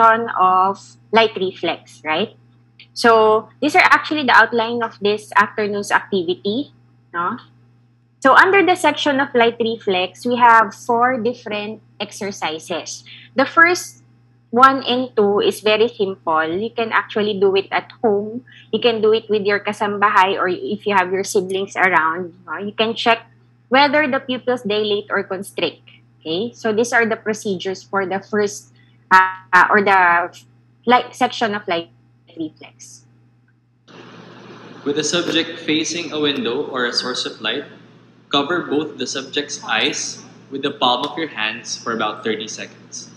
constriction of light reflex, right? So these are actually the outline of this afternoon's activity, no? So under the section of light reflex, we have 4 different exercises. The first 1 and 2 is very simple. You can actually do it at home. You can do it with your kasambahay or if you have your siblings around. You can check whether the pupils dilate or constrict. Okay, so these are the procedures for the first or the light section of light reflex. With the subject facing a window or a source of light, cover both the subject's eyes with the palm of your hands for about 30 seconds.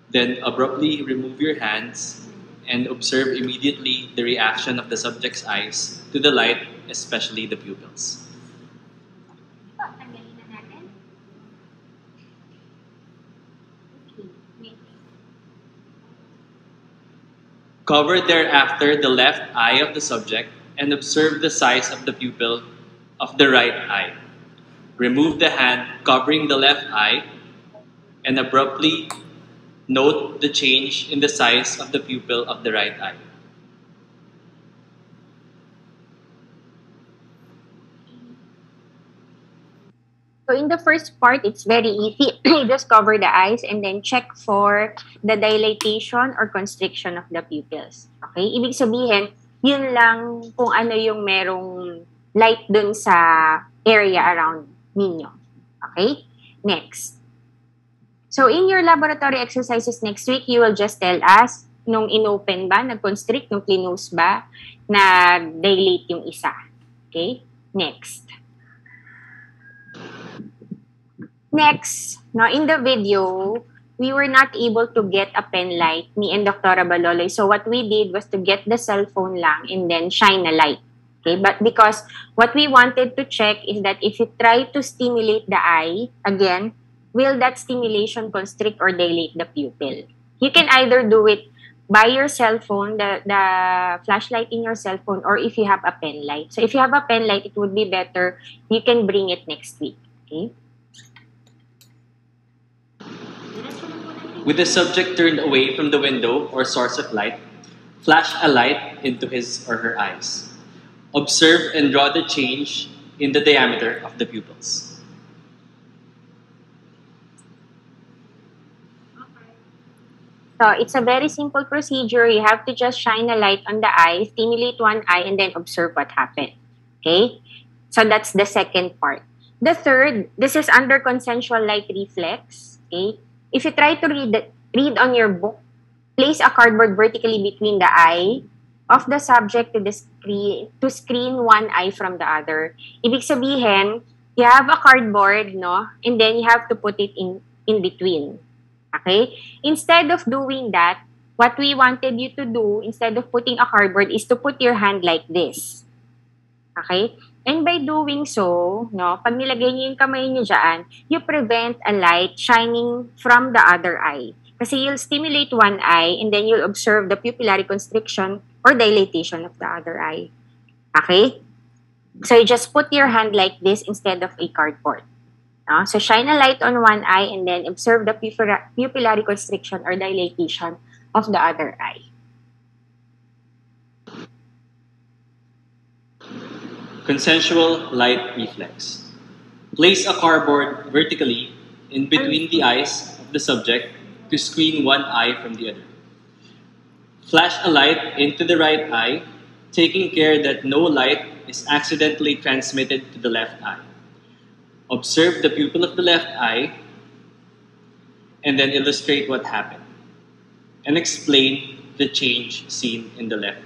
Then abruptly remove your hands and observe immediately the reaction of the subject's eyes to the light, especially the pupils. Cover thereafter the left eye of the subject and observe the size of the pupil of the right eye. Remove the hand covering the left eye and abruptly note the change in the size of the pupil of the right eye. So in the first part, it's very easy. You just cover the eyes and then check for the dilatation or constriction of the pupils. Okay? Ibig sabihin, yun lang kung ano yung merong light dun sa area around ninyo. Okay? Next. So in your laboratory exercises next week, you will just tell us nung inopen ba, nag-constrict, nung close ba, nag-dilate yung isa. Okay? Next. Next, no, in the video, we were not able to get a pen light, me and Dr. Baloloy. So what we did was to get the cell phone lang and then shine a light. Okay, but because what we wanted to check is that if you try to stimulate the eye, again, will that stimulation constrict or dilate the pupil? You can either do it by your cell phone, the flashlight in your cell phone, or if you have a pen light. So if you have a pen light, it would be better, you can bring it next week. Okay? With the subject turned away from the window or source of light, flash a light into his or her eyes. Observe and draw the change in the diameter of the pupils. So it's a very simple procedure. You have to just shine a light on the eye, stimulate one eye, and then observe what happened. Okay? So that's the second part. The third, this is under consensual light reflex. Okay? If you try to read on your book, place a cardboard vertically between the eye of the subject to the screen, to screen one eye from the other. Ibig sabihin, you have a cardboard, no? And then you have to put it in between. Okay? Instead of doing that, what we wanted you to do, instead of putting a cardboard, is to put your hand like this. Okay? And by doing so, no, pag nilagay niyo yung kamay niyo dyan, you prevent a light shining from the other eye. Kasi you'll stimulate one eye and then you'll observe the pupillary constriction or dilatation of the other eye. Okay? So you just put your hand like this instead of a cardboard. No? So shine a light on one eye and then observe the pupillary constriction or dilatation of the other eye. Consensual light reflex. Place a cardboard vertically in between the eyes of the subject to screen one eye from the other. Flash a light into the right eye, taking care that no light is accidentally transmitted to the left eye. Observe the pupil of the left eye and then illustrate what happened and explain the change seen in the left eye.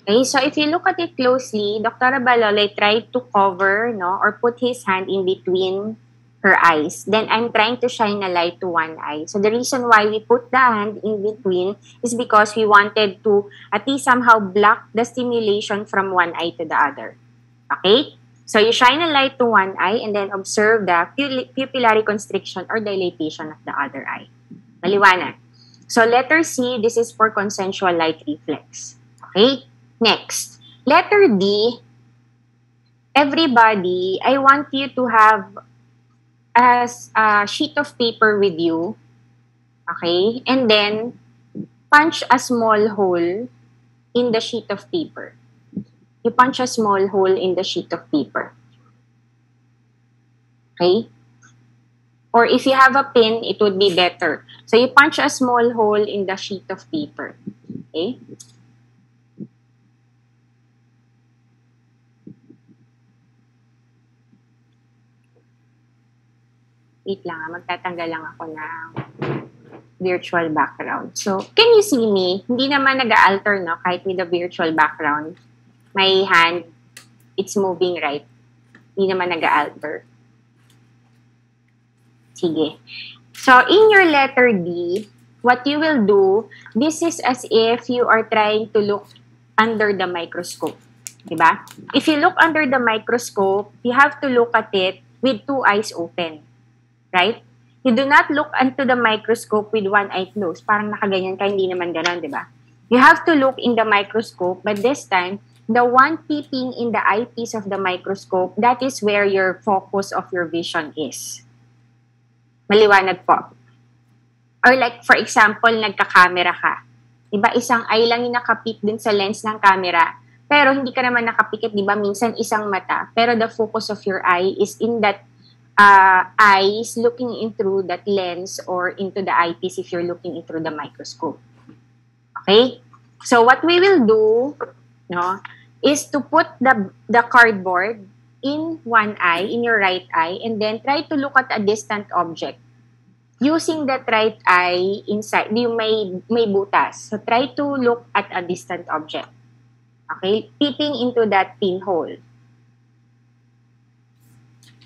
Okay, so if you look at it closely, Dr. Baloloy tried to cover, no, or put his hand in between her eyes. Then I'm trying to shine a light to one eye. So the reason why we put the hand in between is because we wanted to at least somehow block the stimulation from one eye to the other. Okay? So you shine a light to one eye and then observe the pupillary constriction or dilatation of the other eye. Maliwanag. So letter C, this is for consensual light reflex. Okay? Next, letter D, everybody, I want you to have a sheet of paper with you Okay? And then, punch a small hole in the sheet of paper. You punch a small hole in the sheet of paper. Okay? Or if you have a pin, it would be better. So you punch a small hole in the sheet of paper. Okay? Wait lang, magtatanggal lang ako ng virtual background. So, can you see me? Hindi naman nag-alter, no? Kahit with the virtual background. My hand, it's moving right. Hindi naman nag-alter. Sige. So, in your letter D, what you will do, this is as if you are trying to look under the microscope. Diba? If you look under the microscope, you have to look at it with two eyes open. Right? You do not look into the microscope with one eye closed. Parang nakaganyan ka, hindi naman ganon, di ba? You have to look in the microscope, but this time, the one peeping in the eyepiece of the microscope, that is where your focus of your vision is. Maliwanag po. Or like, for example, nagka-camera ka. Diba, isang eye lang yung nakapit dun sa lens ng camera. Pero hindi ka naman nakapikit, diba? Minsan isang mata. Pero the focus of your eye is in that eyes looking in through that lens or into the eyepiece if you're looking in through the microscope. Okay? So what we will do, no, is to put the cardboard in one eye, in your right eye, and then try to look at a distant object. Using that right eye inside, yung may butas. So try to look at a distant object. Okay? Peeping into that pinhole.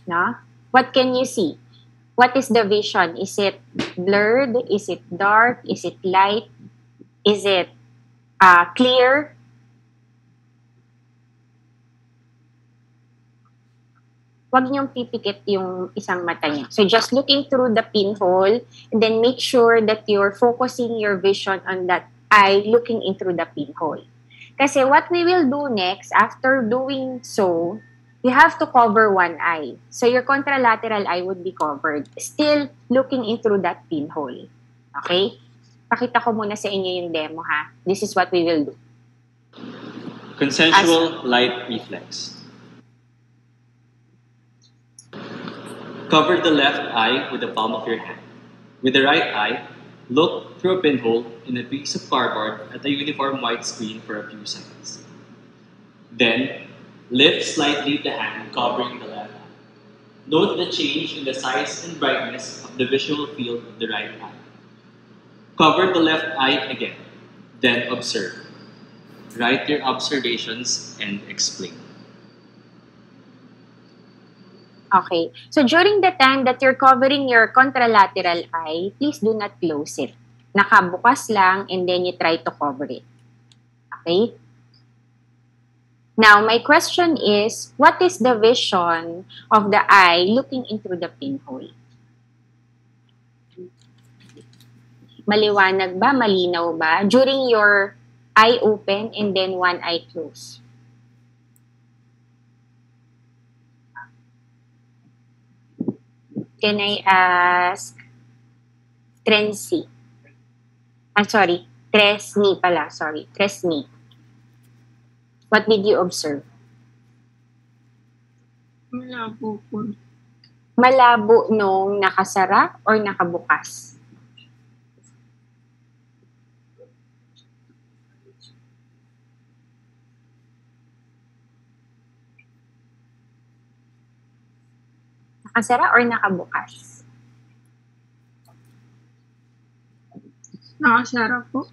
No? What can you see? What is the vision? Is it blurred? Is it dark? Is it light? Is it clear? Huwag niyong pipikit yung isang mata niyo. So just looking through the pinhole and then make sure that you're focusing your vision on that eye looking in through the pinhole. Kasi what we will do next, after doing so, you have to cover one eye. So your contralateral eye would be covered. Still looking in through that pinhole. Okay? Pakita ko muna sa inyo yung demo, ha? This is what we will do. Consensual light reflex. Cover the left eye with the palm of your hand. With the right eye, look through a pinhole in a piece of cardboard at a uniform white screen for a few seconds. Then, lift slightly the hand covering the left eye. Note the change in the size and brightness of the visual field of the right eye. Cover the left eye again, then observe. Write your observations and explain. Okay. So during the time that you're covering your contralateral eye, please do not close it. Nakabukas lang and then you try to cover it. Okay? Now, my question is, what is the vision of the eye looking into the pinhole? Maliwanag ba? Malinaw ba? During your eye open and then one eye closed. Can I ask Trency? I'm sorry, Tresni pala. Sorry, Tresni. What did you observe? Malabo po. Malabo nung nakasara or nakabukas? Nakasara or nakabukas? Nakasara po.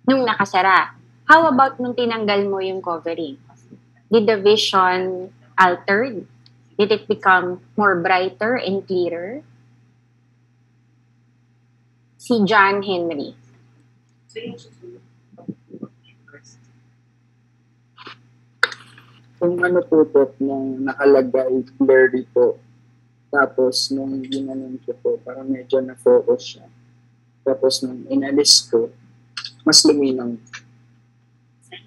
Nung nakasara. How about nung tinanggal mo yung covering? Did the vision altered? Did it become more brighter and clearer? Si John Henry. Kung ano po po, nung nakalagay, blurry po. Tapos nung ginanon ko po, parang medyo na-focus siya. Tapos nung inalis ko, mas luminang.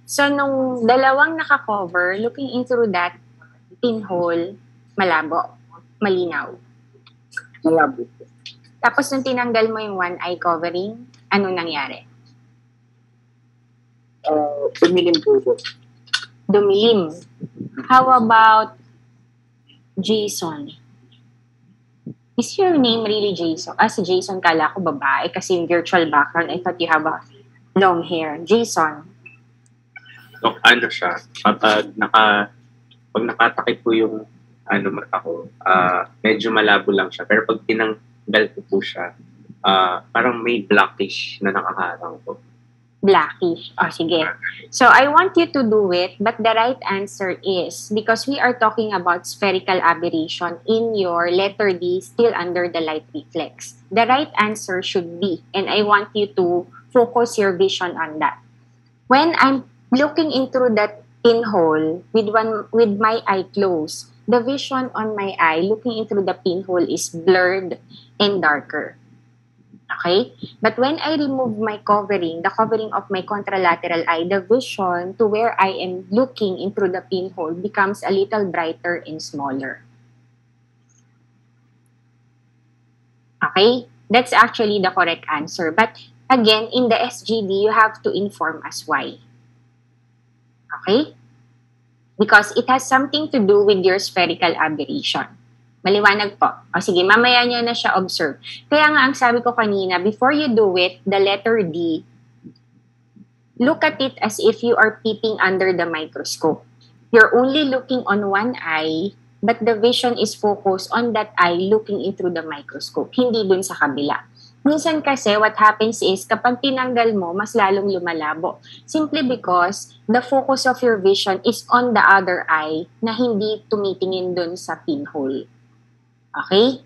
So, nung dalawang naka-cover, looking into that pinhole, malabo, malinaw. Malabo po. Tapos nung tinanggal mo yung one eye covering, ano nangyari? Tumilim po po. Dumilim. How about Jason? Is your name really Jason? Si Jason, kala ko babae kasi yung virtual background, I thought you have a long hair. Jason? Ano siya, pag nakatakip po yung mata ko, medyo malabo lang siya. Pero pag tinanggal ko po siya, parang may blackish na nakaharang po. Blackish. Sige. So, I want you to do it, but the right answer is, because we are talking about spherical aberration in your letter D, still under the light reflex. The right answer should be, and I want you to focus your vision on that. When I'm looking into that pinhole with my eye closed, the vision on my eye looking into the pinhole is blurred and darker. Okay? But when I remove my covering, the covering of my contralateral eye, the vision to where I am looking into the pinhole becomes a little brighter and smaller. Okay? That's actually the correct answer. But again, in the SGD, you have to inform us why. Okay? Because it has something to do with your spherical aberration. Maliwanag po. Sige, mamaya nyo na siya observe. Kaya nga, ang sabi ko kanina, before you do it, the letter D, look at it as if you are peeping under the microscope. You're only looking on one eye, but the vision is focused on that eye looking into the microscope, hindi dun sa kabila. Minsan kasi, what happens is, kapag tinanggal mo, mas lalong lumalabo. Simply because the focus of your vision is on the other eye na hindi tumitingin dun sa pinhole. Okay?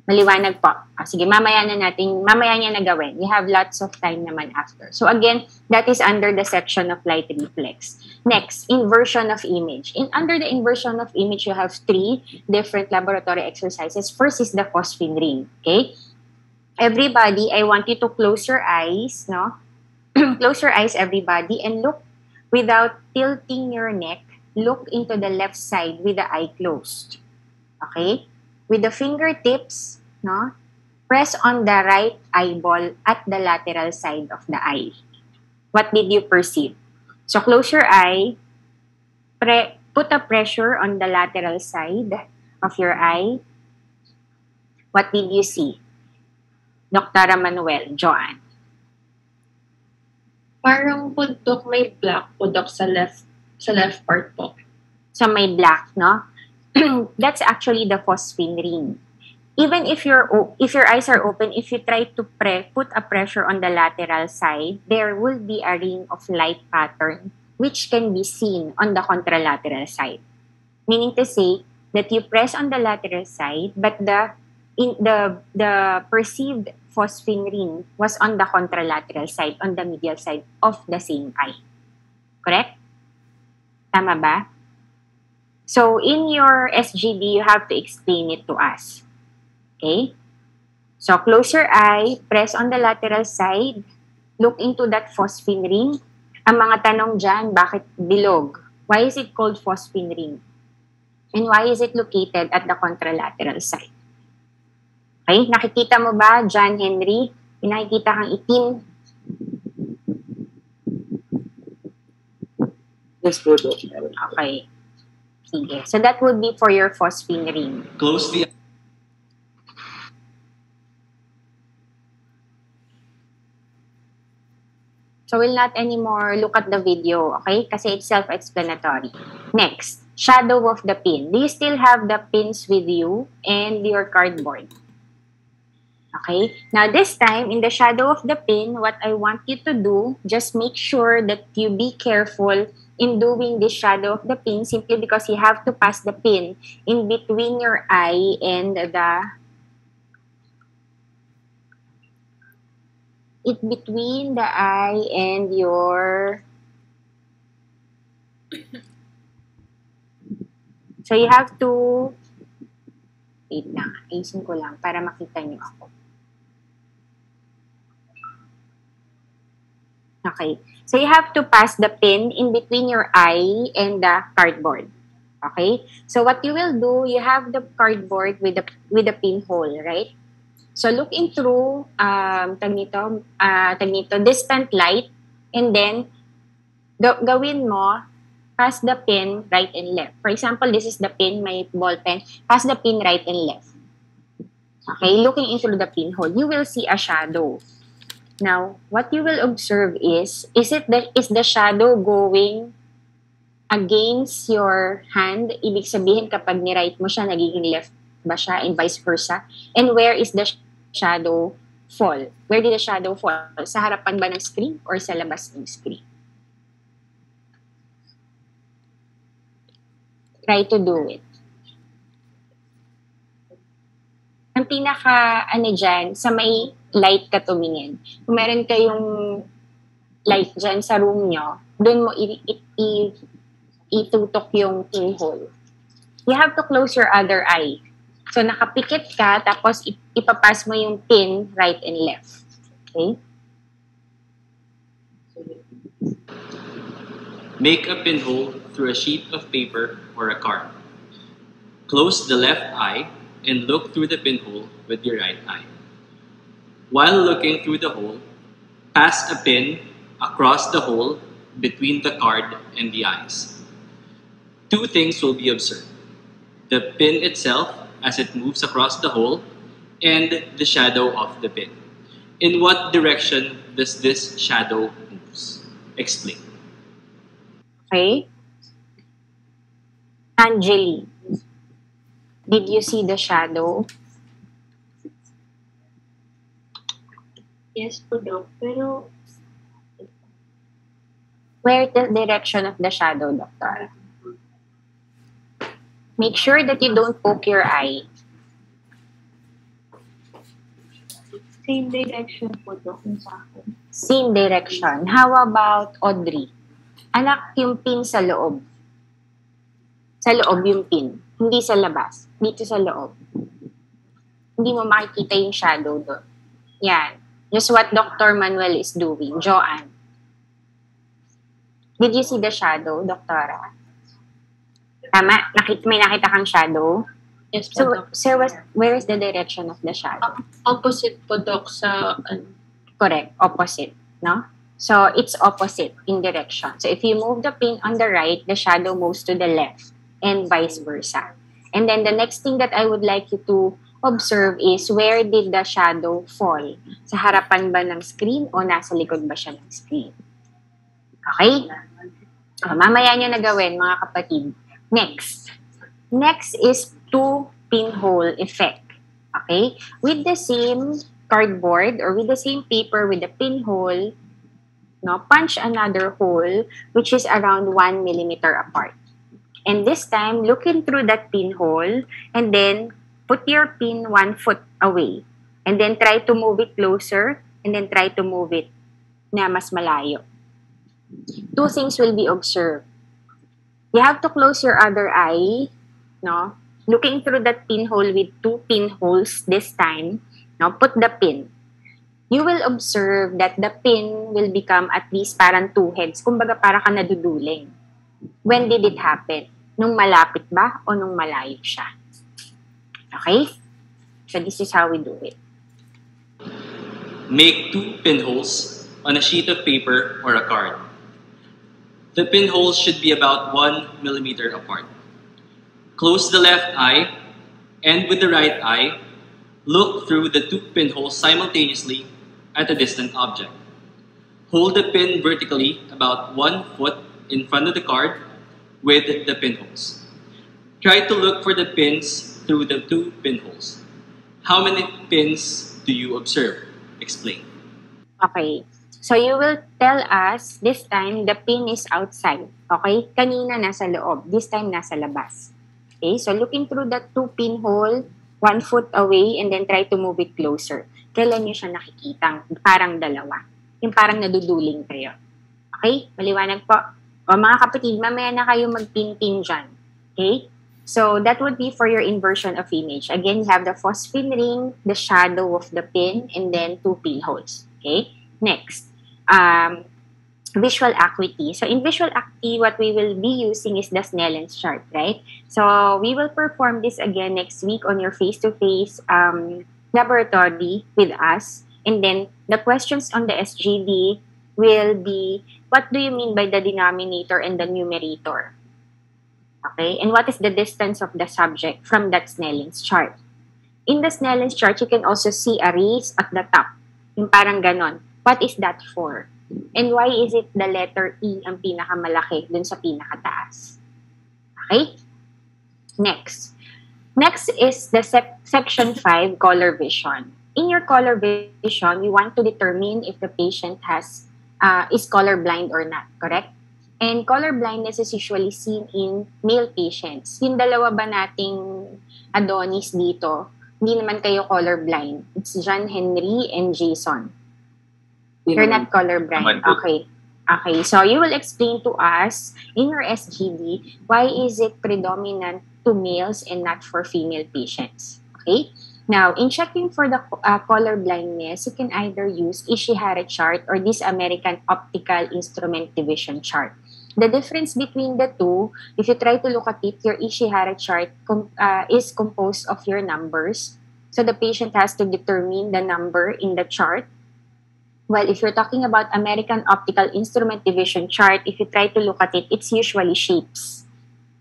Maliwanag po. Sige, mamaya niya na gawin. You have lots of time naman after. So again, that is under the section of light reflex. Next, inversion of image. Under the inversion of image, you have 3 different laboratory exercises. First is the phosphine ring. Okay? Everybody, I want you to close your eyes, no? Close your eyes, everybody, and look without tilting your neck. Look into the left side with the eye closed. Okay? With the fingertips, no? Press on the right eyeball at the lateral side of the eye. What did you perceive? So close your eye. Put a pressure on the lateral side of your eye. What did you see? Dr. Manuel, Joanne. Parang po, Dok, may black po, Dok, sa left part po. So may black, no? That's actually the phosphine ring. Even if your eyes are open, if you try to put a pressure on the lateral side, there will be a ring of light pattern which can be seen on the contralateral side. Meaning to say that you press on the lateral side, but the perceived phosphine ring was on the contralateral side, on the medial side of the same eye. Correct? Tama ba? So, in your SGD, you have to explain it to us. Okay? So, close your eye, press on the lateral side, look into that phosphine ring. Ang mga tanong dyan, bakit bilog? Why is it called phosphine ring? And why is it located at the contralateral side? Okay? Nakikita mo ba, John Henry? Nakikita kang itim? Yes po, Doc. Okay. Sige. So that would be for your phosphine ring. Close the So we'll not anymore look at the video, okay? Kasi it's self-explanatory. Next, shadow of the pin. Do you still have the pins with you and your cardboard? Okay? Now this time, in the shadow of the pin, what I want you to do, just make sure that you be careful in doing this shadow of the pin simply because you have to pass the pin in between your eye and between the eye and your... So you have to... Wait lang, ayusin ko lang para makita niyo ako. Okay. So you have to pass the pin in between your eye and the cardboard. Okay? So what you will do, you have the cardboard with the pinhole, right? So looking through distant light, and then gawin mo, pass the pin right and left. For example, this is the pin, may ball pen. Pass the pin right and left. Okay, looking into the pinhole, you will see a shadow. Now, what you will observe is the shadow going against your hand? Ibig sabihin, kapag ni-right mo siya, nagiging left ba siya, and vice versa? And where is the shadow fall? Where did the shadow fall? Sa harapan ba ng screen or sa labas ng screen? Try to do it. Ang pinaka, dyan, sa may light ka tumingin. Kung meron kayong light dyan sa room nyo, doon mo itutok yung pinhole. You have to close your other eye. So, nakapikit ka, tapos ipapass mo yung pin right and left. Okay? Make a pinhole through a sheet of paper or a card. Close the left eye and look through the pinhole with your right eye. While looking through the hole, pass a pin across the hole between the card and the eyes. Two things will be observed: the pin itself as it moves across the hole and the shadow of the pin. In what direction does this shadow move? Explain. Okay? Angeli, did you see the shadow? Yes po, Doc. Pero, Where the direction of the shadow, Doctor? Make sure that you don't poke your eye. same direction po, Doc, yung sa akin. Same direction. How about Audrey? Anak, yung pin sa loob. Sa loob yung pin. Hindi sa labas. Dito sa loob. Hindi mo makikita yung shadow doon. Yan. Just what Dr. Manuel is doing. Joanne. Did you see the shadow, Doktora? Tama? May nakita kang shadow? Yes po, Doc. So where is the direction of the shadow? Opposite po, Doc, sa, Correct. Opposite. No? So, it's opposite in direction. So, if you move the pin on the right, the shadow moves to the left and vice versa. And then, the next thing that I would like you to observe is where did the shadow fall? Sa harapan ba ng screen o nasa likod ba siya ng screen? Okay? Mamaya nyo na gawin, mga kapatid. Next. Next is two pinhole effect. Okay? With the same cardboard or with the same paper with the pinhole, no, punch another hole which is around 1 millimeter apart. And this time, look in through that pinhole and then put your pin 1 foot away. And then try to move it closer and then try to move it na mas malayo. Two things will be observed. You have to close your other eye, no? Looking through that pinhole with two pinholes this time, no? Put the pin. You will observe that the pin will become at least parang two heads. Kumbaga para ka naduduling. When did it happen? Nung malapit ba o nung malayo siya? Okay? So this is how we do it. Make two pinholes on a sheet of paper or a card. The pinholes should be about 1 millimeter apart. Close the left eye and with the right eye, look through the two pinholes simultaneously at a distant object. Hold the pin vertically about 1 foot in front of the card with the pinholes. Try to look for the pins through the two pinholes. How many pins do you observe? Explain. Okay. So you will tell us this time the pin is outside. Okay? Kanina nasa loob. This time nasa labas. Okay? So looking through that two pinhole, 1 foot away, and then try to move it closer. Kailan nyo siya nakikita? Parang dalawa. Yung parang naduduling kayo. Okay? Maliwanag po. O mga kapatid, mamaya na kayo magpin-pin dyan. Okay? So that would be for your inversion of image. Again, you have the phosphine ring, the shadow of the pin, and then two pinholes. Okay? Next. Visual acuity. So in visual acuity, what we will be using is the Snellen's chart, right? So we will perform this again next week on your face-to-face laboratory with us. And then the questions on the SGD will be, what do you mean by the denominator and the numerator? Okay, and what is the distance of the subject from that Snelling's chart? In the Snelling's chart, you can also see a race at the top. Yung parang ganon. What is that for? And why is it the letter E ang pinakamalaki dun sa pinakataas? Okay? Next. Next is the section 5, color vision. In your color vision, you want to determine if the patient is colorblind or not, correct? And color blindness is usually seen in male patients. Yung dalawa ba nating Adonis dito, hindi naman kayo colorblind. It's John Henry and Jason. You're not colorblind. Okay. Okay. So you will explain to us in your SGD why is it predominant to males and not for female patients. Okay. Now, in checking for the color blindness, you can either use Ishihara chart or this American Optical Instrument Division chart. The difference between the two, if you try to look at it, your Ishihara chart is composed of your numbers. So the patient has to determine the number in the chart. Well, if you're talking about American Optical Instrument Division chart, if you try to look at it, it's usually shapes.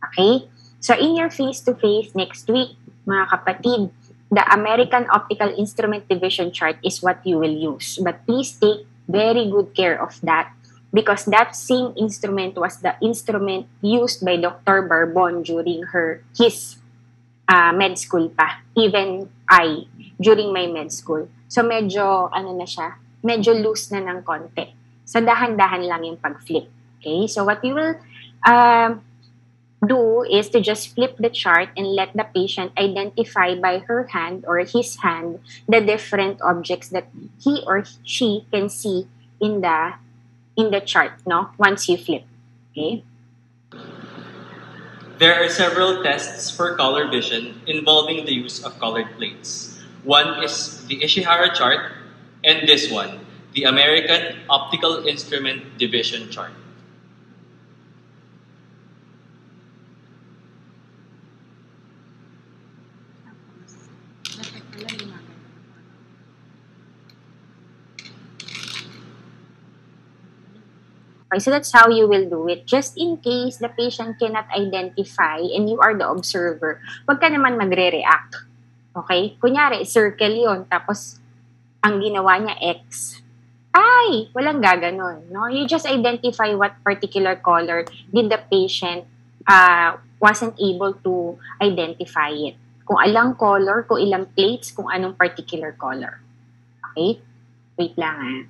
Okay? So in your face-to-face next week, mga kapatid, the American Optical Instrument Division chart is what you will use. But please take very good care of that because that same instrument was the instrument used by Dr. Barbon during his med school pa. Even I, during my med school. So medyo, medyo loose na ng konti. So dahan-dahan lang yung pag-flip. Okay? So what you will do is to just flip the chart and let the patient identify by her hand or his hand the different objects that he or she can see in the chart, no? Once you flip. Okay? There are several tests for color vision involving the use of colored plates. One is the Ishihara chart, and this one, the American Optical Instrument Division chart. Okay, so that's how you will do it. Just in case the patient cannot identify and you are the observer, wag ka naman magre-react. Okay? Kunyari, circle yon tapos ang ginawa niya X. Ay, walang gaganon. No? You just identify what particular color did the patient wasn't able to identify it. Kung alang color, kung ilang plates, kung anong particular color. Okay? Wait lang .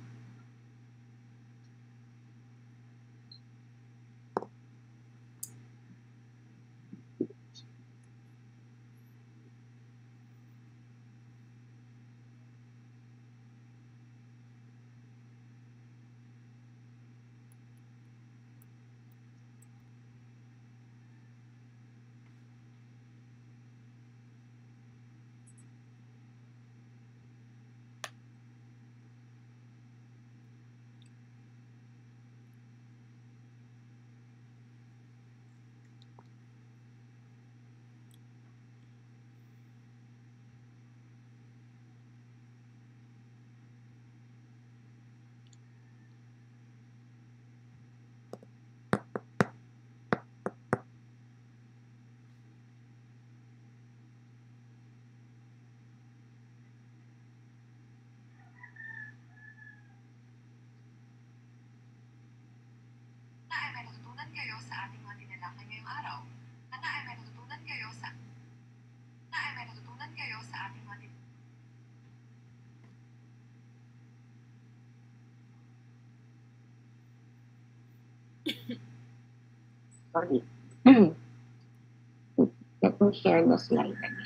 Sorry. Let me share the slide again.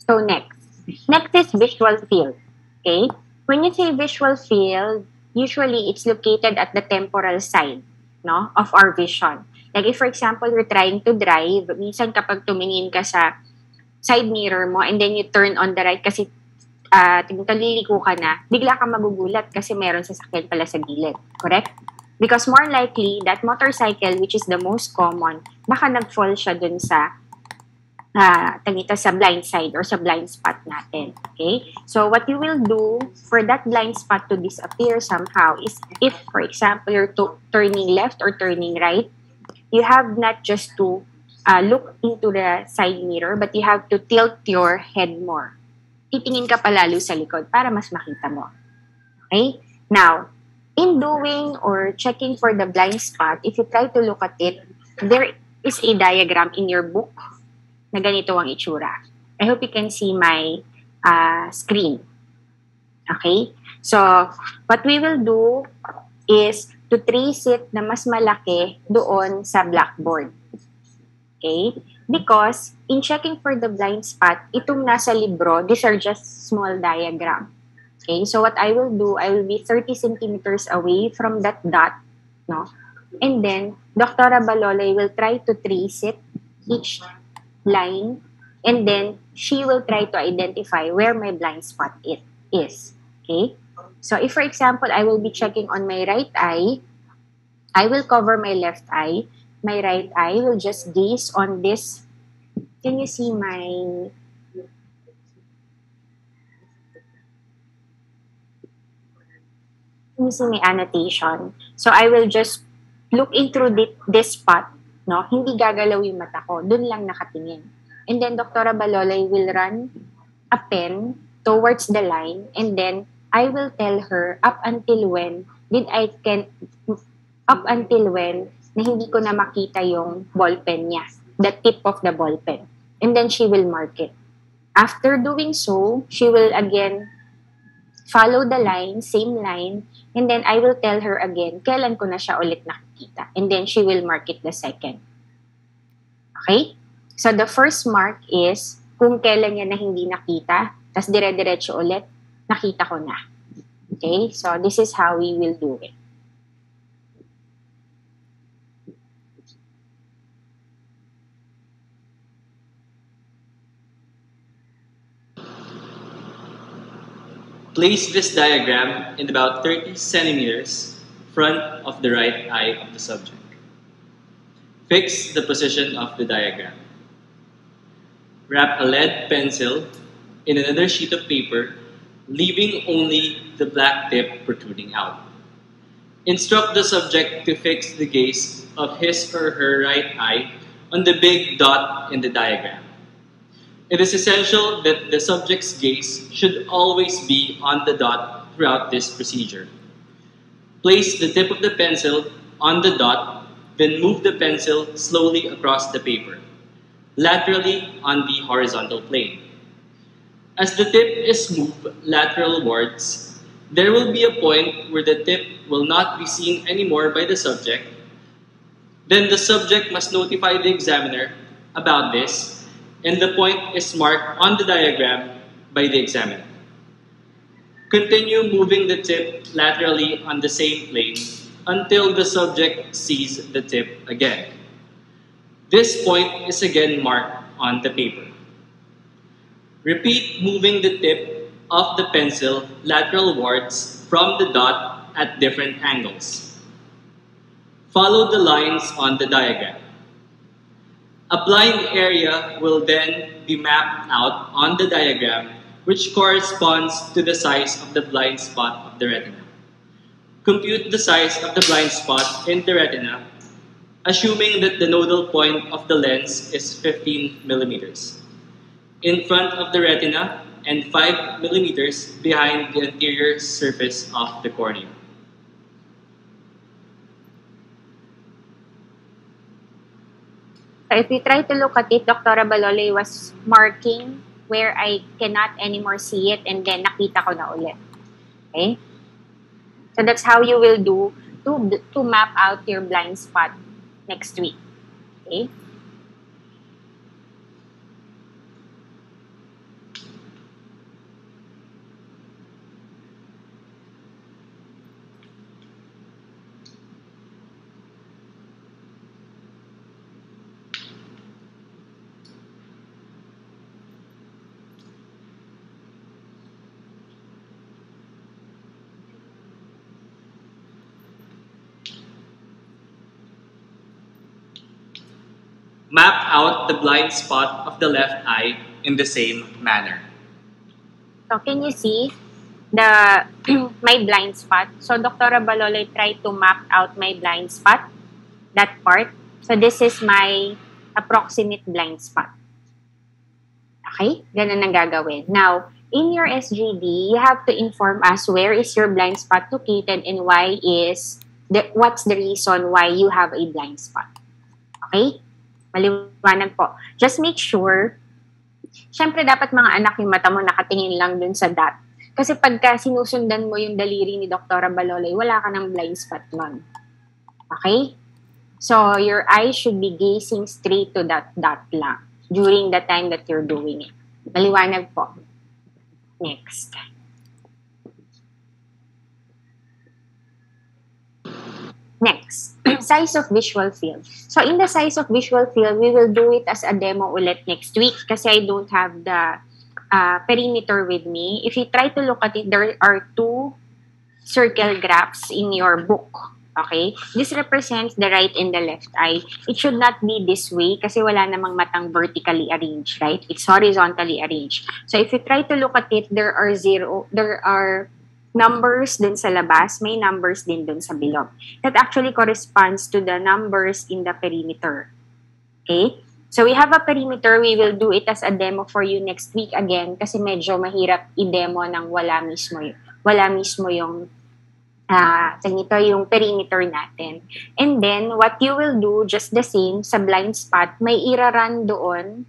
So next is visual field. Okay? When you say visual field, usually it's located at the temporal side, no, of our vision. Like if, for example, we're trying to drive, minsan kapag tumingin ka sa side mirror mo and then you turn on the right kasi liliko ka na, bigla ka magugulat kasi meron sasakyan pala sa gilid. Correct? Because more likely, that motorcycle, which is the most common, baka nag-fall siya dun sa sa blind side or sa blind spot natin. Okay? So, what you will do for that blind spot to disappear somehow is if, for example, you're turning left or turning right, you have not just to look into the side mirror, but you have to tilt your head more. Titingin ka palalo sa likod para mas makita mo. Okay? Now, in doing or checking for the blind spot, if you try to look at it, there is a diagram in your book na ganito ang itsura. I hope you can see my screen. Okay? So, what we will do is to trace it na mas malaki doon sa blackboard. Okay? Because, in checking for the blind spot, itong nasa libro, these are just small diagram. Okay? So, what I will do, I will be 30 centimeters away from that dot, no? And then, Dr. Balolay will try to trace it, each line, and then she will try to identify where my blind spot it is. Okay? So if, for example, I will be checking on my right eye, I will cover my left eye. My right eye will just gaze on this. Can you see my... Can you see my annotation? So I will just look into this spot. No, hindi gagalaw yung mata ko. Doon lang nakatingin. And then, Dr. Balolay will run a pen towards the line and then I will tell her up until when na hindi ko na makita yung ballpen niya. The tip of the ballpen. And then, she will mark it. After doing so, she will again follow the line, same line, and then I will tell her again, kailan ko na siya ulit nakikita. And then she will mark it the second. Okay? So the first mark is, kung kailan niya na hindi nakita, tas dire-diretso ulit, nakita ko na. Okay? So this is how we will do it. Place this diagram in about 30 centimeters front of the right eye of the subject. Fix the position of the diagram. Wrap a lead pencil in another sheet of paper, leaving only the black tip protruding out. Instruct the subject to fix the gaze of his or her right eye on the big dot in the diagram. It is essential that the subject's gaze should always be on the dot throughout this procedure. Place the tip of the pencil on the dot, then move the pencil slowly across the paper, laterally on the horizontal plane. As the tip is moved lateralwards, there will be a point where the tip will not be seen anymore by the subject. Then the subject must notify the examiner about this, and the point is marked on the diagram by the examiner. Continue moving the tip laterally on the same plane until the subject sees the tip again. This point is again marked on the paper. Repeat moving the tip of the pencil lateralwards from the dot at different angles. Follow the lines on the diagram. A blind area will then be mapped out on the diagram, which corresponds to the size of the blind spot of the retina. Compute the size of the blind spot in the retina, assuming that the nodal point of the lens is 15 millimeters in front of the retina and 5 millimeters behind the anterior surface of the cornea. So if we try to look at it, Dr. Balolay was marking where I cannot anymore see it and then nakita ko na ulit. Okay? So that's how you will do to map out your blind spot next week. Okay? Map out the blind spot of the left eye in the same manner. So can you see the my blind spot? So Dr. Baloloy tried to map out my blind spot, that part. So this is my approximate blind spot. Okay? Ganun ang gagawin. Now, in your SGD, you have to inform us where is your blind spot located and what's the reason why you have a blind spot. Okay? Maliwanag po. Just make sure, syempre dapat mga anak yung mata mo nakatingin lang dun sa dot. Kasi pagka sinusundan mo yung daliri ni Dr. Baloloy, wala ka ng blind spot nun. Okay? So, your eyes should be gazing straight to that dot lang during the time that you're doing it. Maliwanag po. Next. Next, size of visual field. So in the size of visual field, we will do it as a demo ulit next week kasi I don't have the perimeter with me. If you try to look at it, there are two circle graphs in your book. Okay? This represents the right and the left eye. It should not be this way kasi wala namang matang vertically arranged, right? It's horizontally arranged. So if you try to look at it, there are numbers dun sa labas, may numbers din dun sa bilog. That actually corresponds to the numbers in the perimeter. Okay? So we have a perimeter. We will do it as a demo for you next week again kasi medyo mahirap i-demo ng wala mismo yung yung perimeter natin. And then, what you will do, just the same, sa blind spot, may iraran doon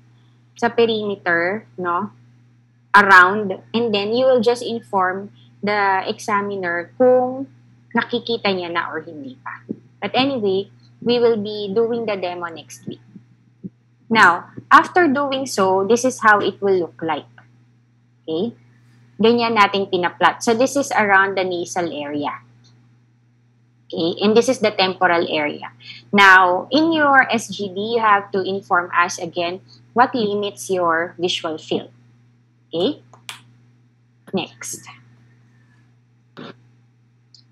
sa perimeter, no? Around. And then, you will just inform the examiner kung nakikita niya na or hindi pa. But anyway, we will be doing the demo next week. Now, after doing so, this is how it will look like. Okay? Ganyan natin pinaplot. So, this is around the nasal area. Okay? And this is the temporal area. Now, in your SGD, you have to inform us again what limits your visual field. Okay? Next.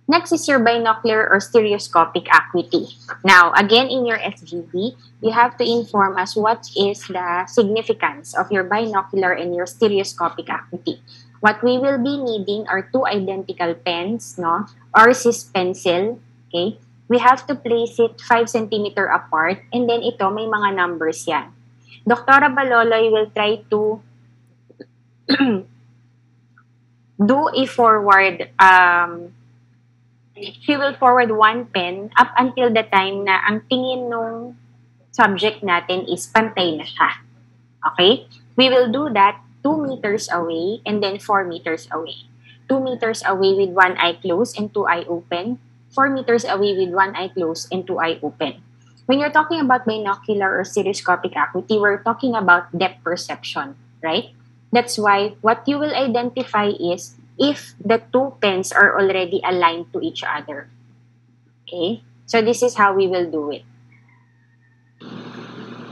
Next is your binocular or stereoscopic acuity. Now, again, in your SGD, you have to inform us what is the significance of your binocular and your stereoscopic acuity. What we will be needing are two identical pens, no? Ours is pencil, okay? We have to place it 5 cm apart, and then ito, may mga numbers yan. Dr. Baloloy will try to do a forward, she will forward one pen up until the time na ang tingin nung subject natin is pantay na siya. Okay? We will do that 2 meters away and then 4 meters away. 2 meters away with one eye closed and 2 eye open. 4 meters away with one eye closed and 2 eye open. When you're talking about binocular or stereoscopic acuity, we're talking about depth perception, right? That's why what you will identify is if the two pens are already aligned to each other. Okay? So this is how we will do it.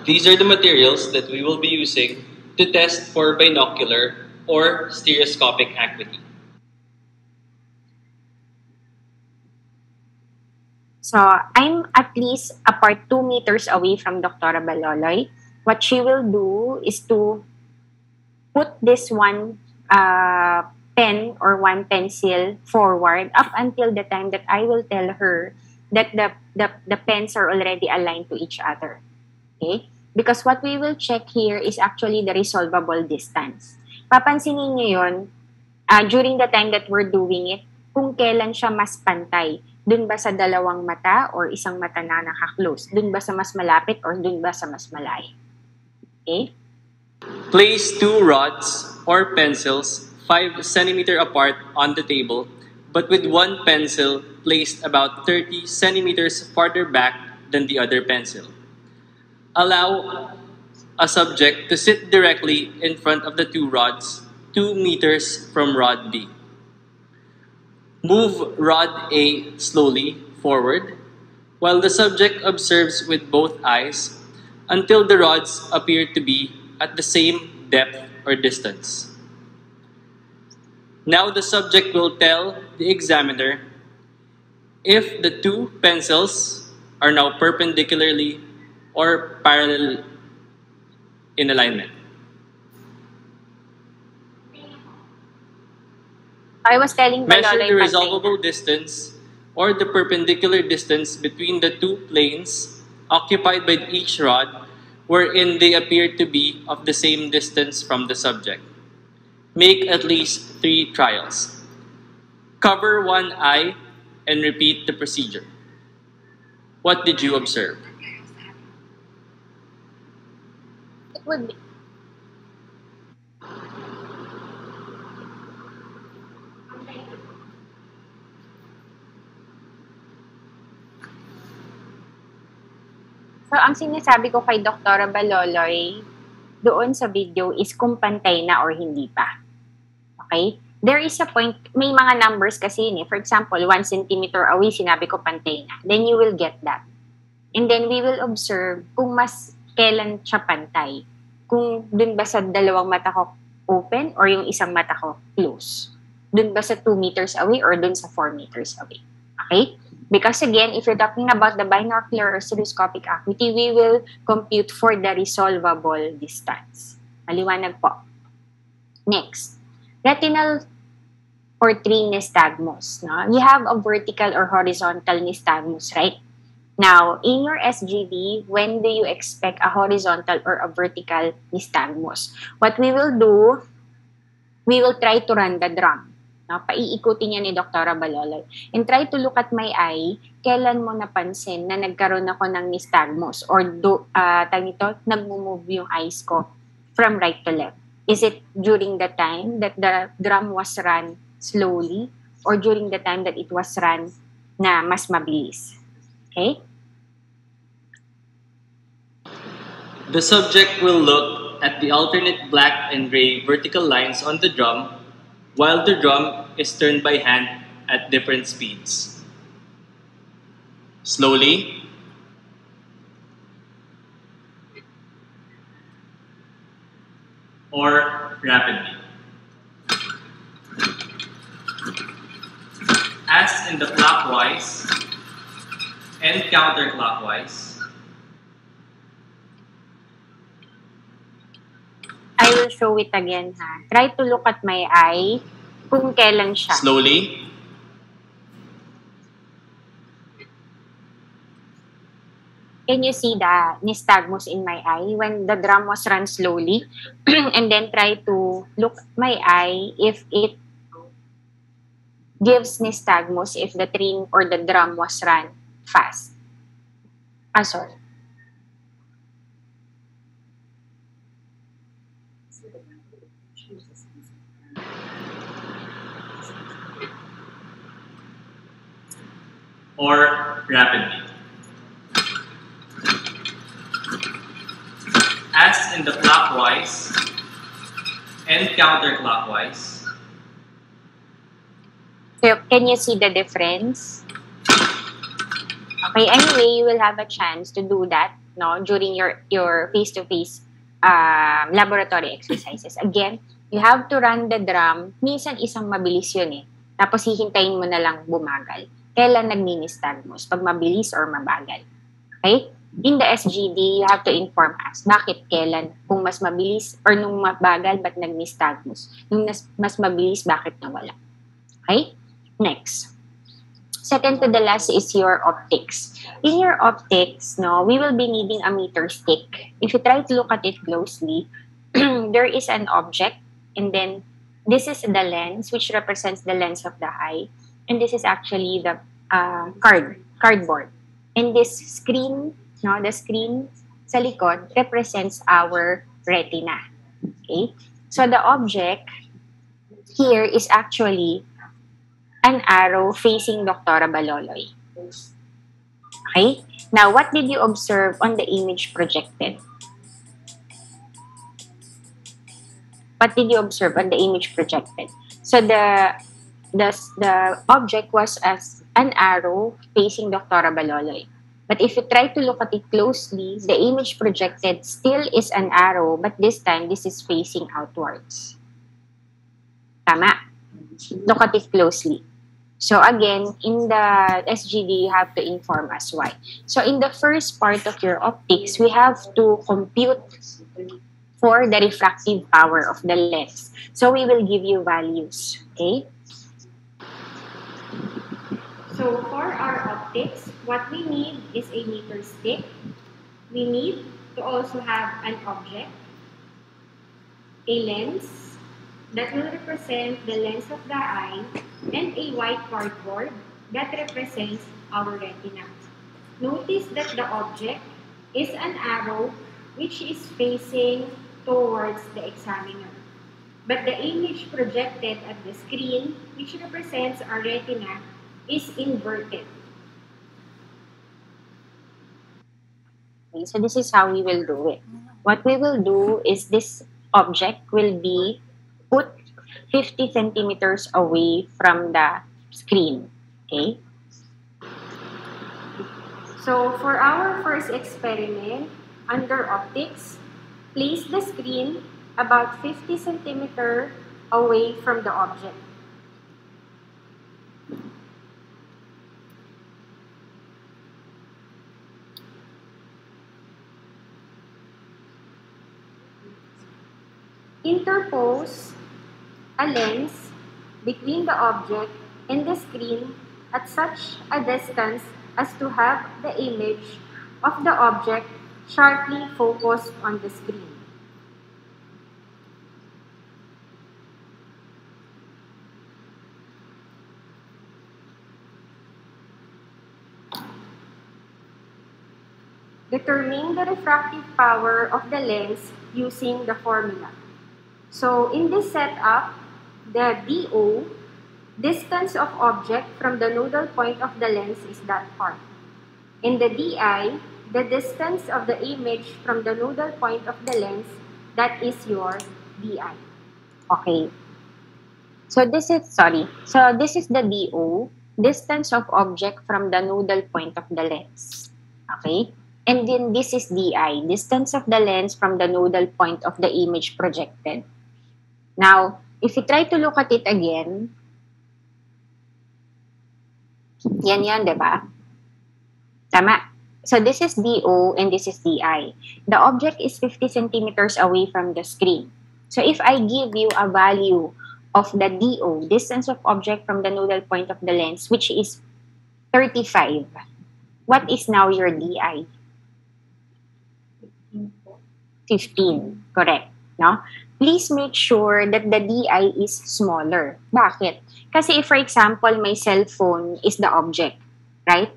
These are the materials that we will be using to test for binocular or stereoscopic acuity. So I'm at least apart 2 meters away from Dr. Baloloy. What she will do is to put this one pen or one pencil forward up until the time that I will tell her that the pens are already aligned to each other. Okay? Because what we will check here is actually the resolvable distance. Papansinin nyo yun during the time that we're doing it, kung kailan siya mas pantay. Dun ba sa dalawang mata or isang mata na naka-close? Dun ba sa mas malapit or dun ba sa mas malayo? Okay? Place 2 rods or pencils 5 cm apart on the table, but with one pencil placed about 30 centimeters farther back than the other pencil. Allow a subject to sit directly in front of the 2 rods, 2 meters from rod B. Move rod A slowly forward, while the subject observes with both eyes until the rods appear to be at the same depth or distance. Now the subject will tell the examiner if the 2 pencils are now perpendicularly or in alignment. I was telling Measure Baloloy the pantay resolvable na. distance or the perpendicular distance between the two planes occupied by each rod wherein they appear to be of the same distance from the subject. Make at least 3 trials. Cover one eye and repeat the procedure. What did you observe? It would be. So, ang sinasabi ko kay Dr. Baloloy doon sa video is kung pantay na or hindi pa. Okay? There is a point, may mga numbers kasi yun eh. For example, 1 centimeter away, sinabi ko pantay na. Then you will get that. And then we will observe kung mas kailan siya pantay. Kung dun ba sa dalawang mata ko open or yung isang mata ko close. Dun ba sa 2 meters away or dun sa 4 meters away. Okay? Because again, if you're talking about the binocular or stereoscopic acuity, we will compute for the resolvable distance. Maliwanag po. Next, retinal or 3 nystagmus. No? You have a vertical or horizontal nystagmus, right? Now, in your SGD, when do you expect a horizontal or a vertical nystagmus? What we will do, we will try to run the drum. No? Paiikutin niya ni Dr. Baloloy. And try to look at my eye, kailan mo napansin na nagkaroon ako ng nystagmus or nag-move yung eyes ko from right to left. Is it during the time that the drum was run slowly or during the time that it was run na mas mabilis? Okay? The subject will look at the alternate black and gray vertical lines on the drum while the drum is turned by hand at different speeds. Slowly, or rapidly. As in the clockwise and counterclockwise. I will show it again, ha. Try to look at my eye kung kailan siya. Slowly. Can you see the nystagmus in my eye when the drum was run slowly? And then try to look my eye if it gives nystagmus if the string or the drum was run fast. Sorry. Or rapidly. As in the clockwise and counterclockwise. So, can you see the difference? Okay, anyway, you will have a chance to do that no, during your face-to-face laboratory exercises. Again, you have to run the drum. Minsan isang mabilis yun eh. Tapos hihintayin mo na lang bumagal. Kailan nagmi-nystagmus? Pag mabilis or mabagal. Okay? In the SGD, you have to inform us. Bakit? Kailan? Kung mas mabilis or nung mabagal, ba't nag-nystagmus? Nung mas mabilis, bakit nawala? Okay? Next. Second to the last is your optics. In your optics, no, we will be needing a meter stick. If you try to look at it closely, there is an object, and then this is the lens, which represents the lens of the eye. And this is actually the cardboard. And this screen, no, the screen sa likod represents our retina. Okay? So the object here is actually an arrow facing Dr. Baloloy. Okay? Now, what did you observe on the image projected? What did you observe on the image projected? So the object was as an arrow facing Dr. Baloloy. But if you try to look at it closely, the image projected still is an arrow, but this time, this is facing outwards. Tama. Look at it closely. So again, in the SGD, you have to inform us why. So in the first part of your optics, we have to compute for the refractive power of the lens. So we will give you values, okay? So for our optics, what we need is a meter stick. We need to also have an object, a lens that will represent the lens of the eye, and a white cardboard that represents our retina. Notice that the object is an arrow which is facing towards the examiner. But the image projected at the screen, which represents our retina, is inverted. Okay, so this is how we will do it. What we will do is this object will be put 50 centimeters away from the screen. Okay? So for our first experiment, under optics, place the screen about 50 centimeters away from the object. Interpose a lens between the object and the screen at such a distance as to have the image of the object sharply focused on the screen. Determine the refractive power of the lens using the formula. So in this setup, the DO, distance of object from the nodal point of the lens, is that part. In the DI, the distance of the image from the nodal point of the lens, that is your DI. Okay. So this is the DO, distance of object from the nodal point of the lens. Okay? And then this is DI, distance of the lens from the nodal point of the image projected. Now, if you try to look at it again, yan, diba? Tama. So this is DO and this is DI. The object is 50 centimeters away from the screen. So if I give you a value of the DO, distance of object from the nodal point of the lens, which is 35, what is now your DI? 15, correct. No? Please make sure that the DI is smaller. Bakit? Kasi if, for example, my cell phone is the object, right?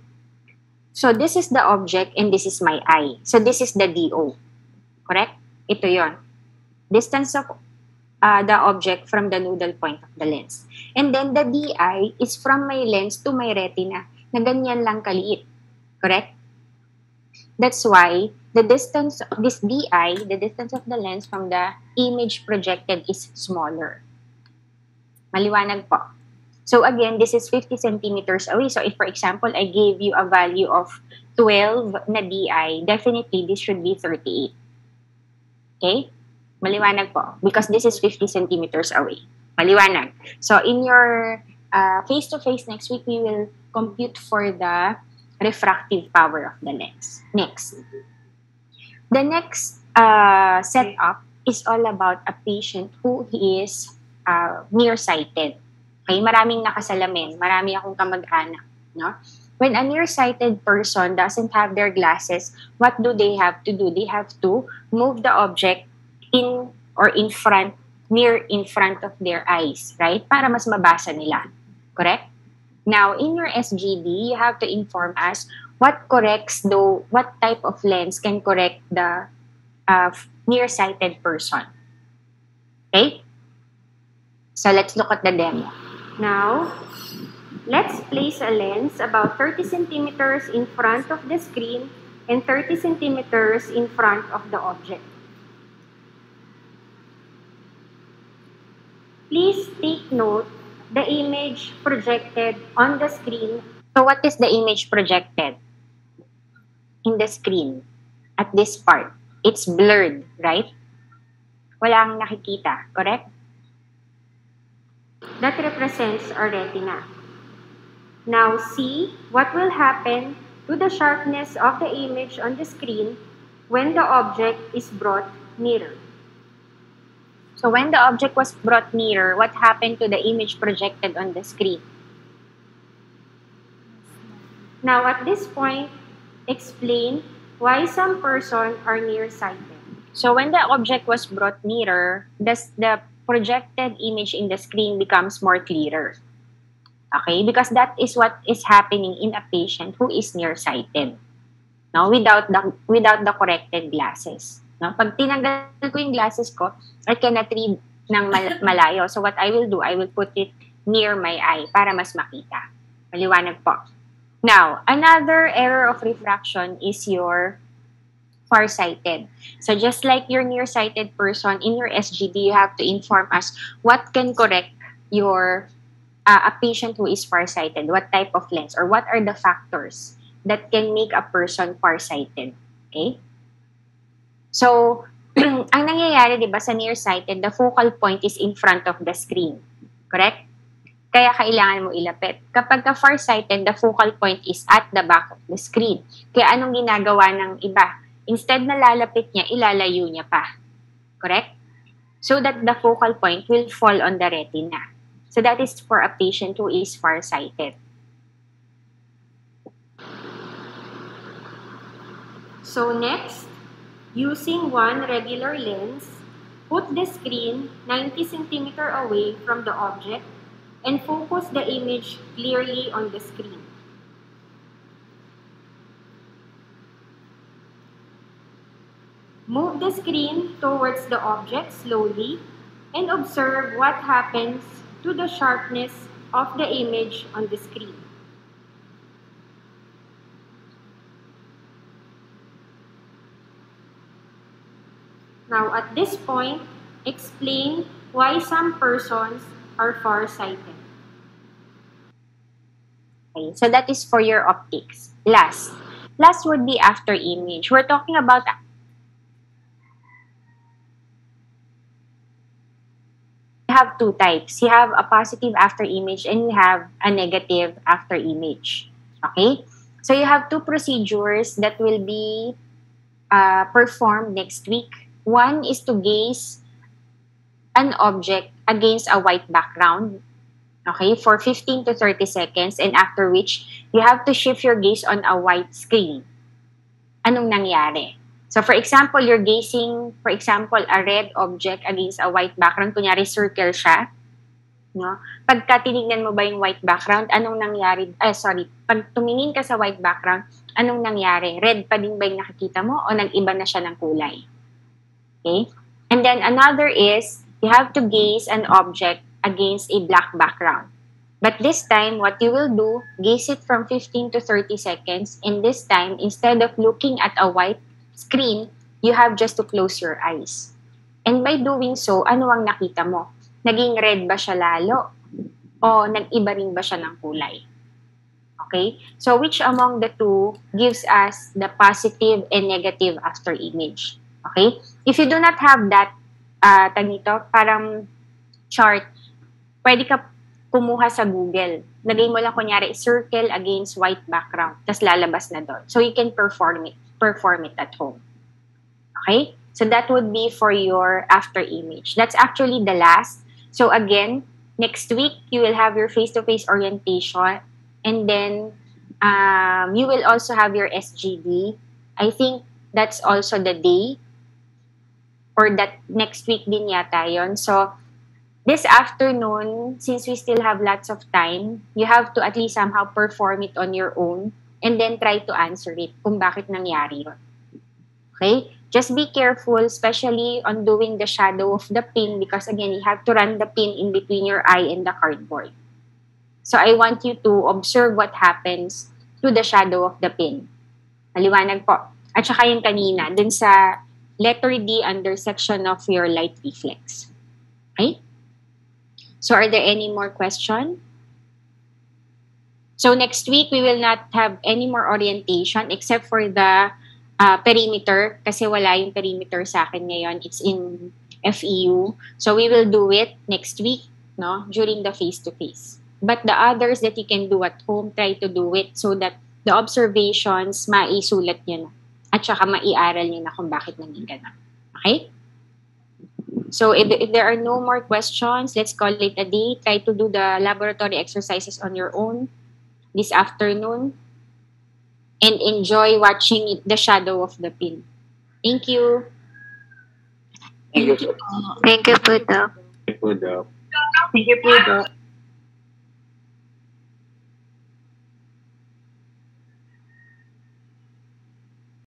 So this is the object and this is my eye. So this is the DO. Correct? Ito yon. Distance of the object from the nodal point of the lens. And then the DI is from my lens to my retina na ganyan lang kaliit. Correct? That's why the distance of this DI, the distance of the lens from the image projected, is smaller. Maliwanag po. So again, this is 50 centimeters away. So if, for example, I gave you a value of 12 na DI, definitely this should be 38. Okay? Maliwanag po. Because this is 50 centimeters away. Maliwanag. So in your face-to-face next week, we will compute for the refractive power of the lens. Next. The next setup is all about a patient who is nearsighted. Okay, maraming nakasalamin, marami akong kamag-anak, no? When a nearsighted person doesn't have their glasses, what do they have to do? They have to move the object in or in front, near in front of their eyes, right? Para mas mabasa nila. Correct? Now, in your SGD, you have to inform us what type of lens can correct the nearsighted person. Okay? So, let's look at the demo. Now, let's place a lens about 30 centimeters in front of the screen and 30 centimeters in front of the object. Please take note the image projected on the screen. So what is the image projected in the screen at this part? It's blurred, right? Walang nakikita, correct? That represents our retina. Now see what will happen to the sharpness of the image on the screen when the object is brought nearer. So when the object was brought nearer, what happened to the image projected on the screen? Now at this point, explain why some persons are nearsighted. So when the object was brought nearer, the projected image in the screen becomes more clearer. Okay? Because that is what is happening in a patient who is nearsighted. No, without the corrected glasses. No, pag tinanggal ko yung glasses ko, I cannot read ng malayo. So what I will do, I will put it near my eye para mas makita. Maliwanag po. Now, another error of refraction is your farsighted. So just like your nearsighted person in your SGD, you have to inform us what can correct your a patient who is farsighted, what type of lens, or what are the factors that can make a person farsighted. Okay? So, ang nangyayari, di ba, sa nearsighted, the focal point is in front of the screen. Correct? Kaya kailangan mo ilapit. Kapag ka farsighted, the focal point is at the back of the screen. Kaya anong ginagawa ng iba? Instead na lalapit niya, ilalayo niya pa. Correct? So that the focal point will fall on the retina. So that is for a patient who is farsighted. So next, using one regular lens, put the screen 90 cm away from the object and focus the image clearly on the screen. Move the screen towards the object slowly and observe what happens to the sharpness of the image on the screen. Now, at this point, explain why some persons are farsighted. Okay, so that is for your optics. Last would be after image. We're talking about you have two types. You have a positive after image and you have a negative after image. Okay? So you have two procedures that will be performed next week. One is to gaze an object against a white background, okay, for 15 to 30 seconds, and after which, you have to shift your gaze on a white screen. Anong nangyari? So for example, you're gazing, for example, a red object against a white background, kunyari circle siya, no? Pagka tinignan mo ba yung white background, anong nangyari? Pag tumingin ka sa white background, anong nangyari? Red pa din ba yung nakikita mo o nag-iba na siya ng kulay? Okay? And then another is, you have to gaze an object against a black background. But this time, what you will do, gaze it from 15 to 30 seconds, and this time, instead of looking at a white screen, you have just to close your eyes. And by doing so, ano ang nakita mo? Naging red ba siya lalo? O nag-iba rin ba siya ng kulay? Okay? So, which among the two gives us the positive and negative after image? Okay? If you do not have that, parang chart, pwede ka kumuha sa Google. Lagay mo lang kunyari, circle against white background, tas lalabas na doon. So, you can perform it at home. Okay? So, that would be for your after image. That's actually the last. So, again, next week, you will have your face-to-face orientation, and then you will also have your SGD. I think that's also the day, or that next week din yata yun. So, this afternoon, since we still have lots of time, you have to at least somehow perform it on your own and then try to answer it kung bakit nangyari yun. Okay? Just be careful, especially on doing the shadow of the pin, because again, you have to run the pin in between your eye and the cardboard. So, I want you to observe what happens to the shadow of the pin. Maliwanag po. At saka yung kanina, dun sa letter D under section of your light reflex. Okay? So, are there any more questions? So, next week, we will not have any more orientation except for the perimeter, kasi wala yung perimeter sa akin ngayon. It's in FEU. So, we will do it next week, no, during the face-to-face. But the others that you can do at home, try to do it so that the observations, maisulat nyo na. At saka maiaral nyo na kung bakit naging ganun. Okay? So if there are no more questions, let's call it a day. Try to do the laboratory exercises on your own this afternoon and enjoy watching the shadow of the pin. Thank you. Thank you po. Thank you po, Doc. Ito daw. Thank you po, Doc.